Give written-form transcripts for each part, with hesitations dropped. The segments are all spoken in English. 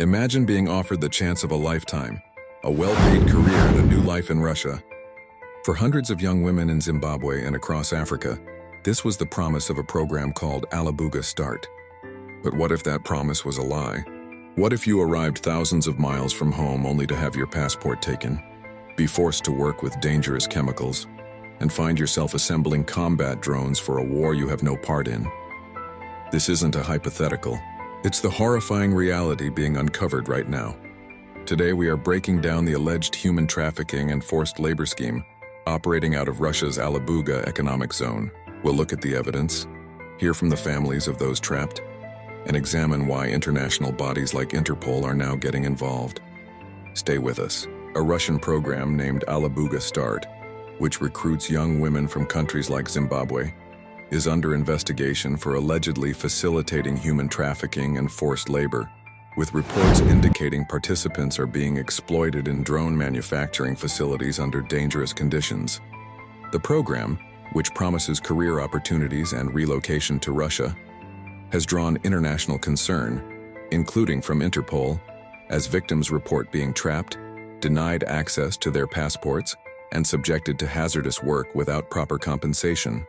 Imagine being offered the chance of a lifetime, a well-paid career and a new life in Russia. For hundreds of young women in Zimbabwe and across Africa, this was the promise of a program called Alabuga Start. But what if that promise was a lie? What if you arrived thousands of miles from home only to have your passport taken, be forced to work with dangerous chemicals, and find yourself assembling combat drones for a war you have no part in? This isn't a hypothetical. It's the horrifying reality being uncovered right now. Today we are breaking down the alleged human trafficking and forced labor scheme operating out of Russia's Alabuga economic zone. We'll look at the evidence, hear from the families of those trapped, and examine why international bodies like Interpol are now getting involved. Stay with us. A Russian program named Alabuga Start, which recruits young women from countries like Zimbabwe, is under investigation for allegedly facilitating human trafficking and forced labor, with reports indicating participants are being exploited in drone manufacturing facilities under dangerous conditions. The program, which promises career opportunities and relocation to Russia, has drawn international concern, including from Interpol, as victims report being trapped, denied access to their passports, and subjected to hazardous work without proper compensation.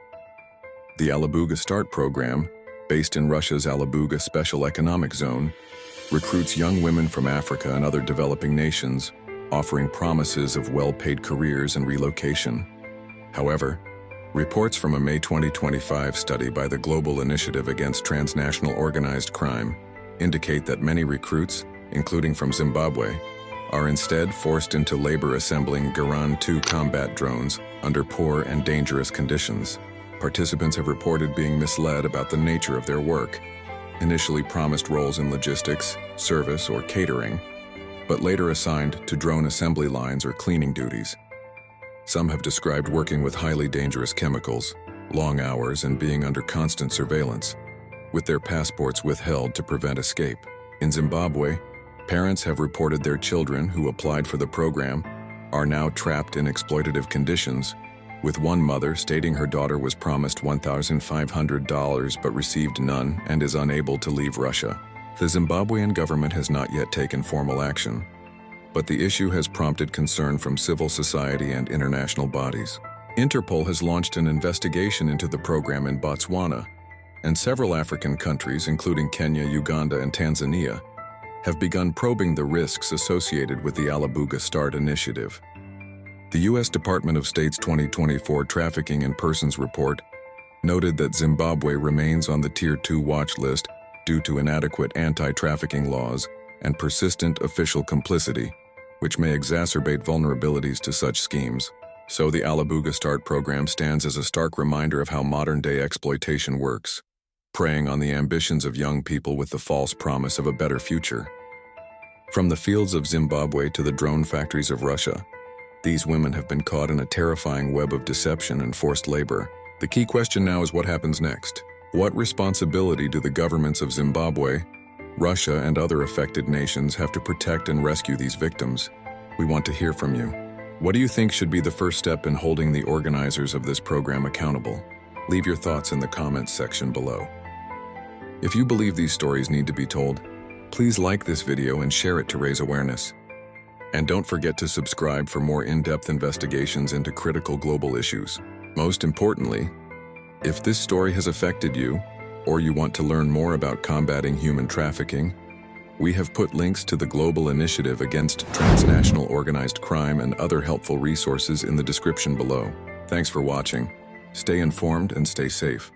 The Alabuga Start program, based in Russia's Alabuga Special Economic Zone, recruits young women from Africa and other developing nations, offering promises of well-paid careers and relocation. However, reports from a May 2025 study by the Global Initiative Against Transnational Organized Crime indicate that many recruits, including from Zimbabwe, are instead forced into labor assembling Garand-2 combat drones under poor and dangerous conditions. Participants have reported being misled about the nature of their work, initially promised roles in logistics, service, or catering, but later assigned to drone assembly lines or cleaning duties. Some have described working with highly dangerous chemicals, long hours, and being under constant surveillance, with their passports withheld to prevent escape. In Zimbabwe, parents have reported their children who applied for the program are now trapped in exploitative conditions, with one mother stating her daughter was promised $1,500 but received none and is unable to leave Russia. The Zimbabwean government has not yet taken formal action, but the issue has prompted concern from civil society and international bodies. Interpol has launched an investigation into the program in Botswana, and several African countries, including Kenya, Uganda, and Tanzania, have begun probing the risks associated with the Alabuga Start initiative. The U.S. Department of State's 2024 Trafficking in Persons report noted that Zimbabwe remains on the Tier 2 watch list due to inadequate anti-trafficking laws and persistent official complicity, which may exacerbate vulnerabilities to such schemes. So the Alabuga Start program stands as a stark reminder of how modern-day exploitation works, preying on the ambitions of young people with the false promise of a better future. From the fields of Zimbabwe to the drone factories of Russia, these women have been caught in a terrifying web of deception and forced labor. The key question now is what happens next? What responsibility do the governments of Zimbabwe, Russia, and other affected nations have to protect and rescue these victims? We want to hear from you. What do you think should be the first step in holding the organizers of this program accountable? Leave your thoughts in the comments section below. If you believe these stories need to be told, please like this video and share it to raise awareness. And don't forget to subscribe for more in-depth investigations into critical global issues. Most importantly, if this story has affected you, or you want to learn more about combating human trafficking, we have put links to the Global Initiative Against Transnational Organized Crime and other helpful resources in the description below. Thanks for watching. Stay informed and stay safe.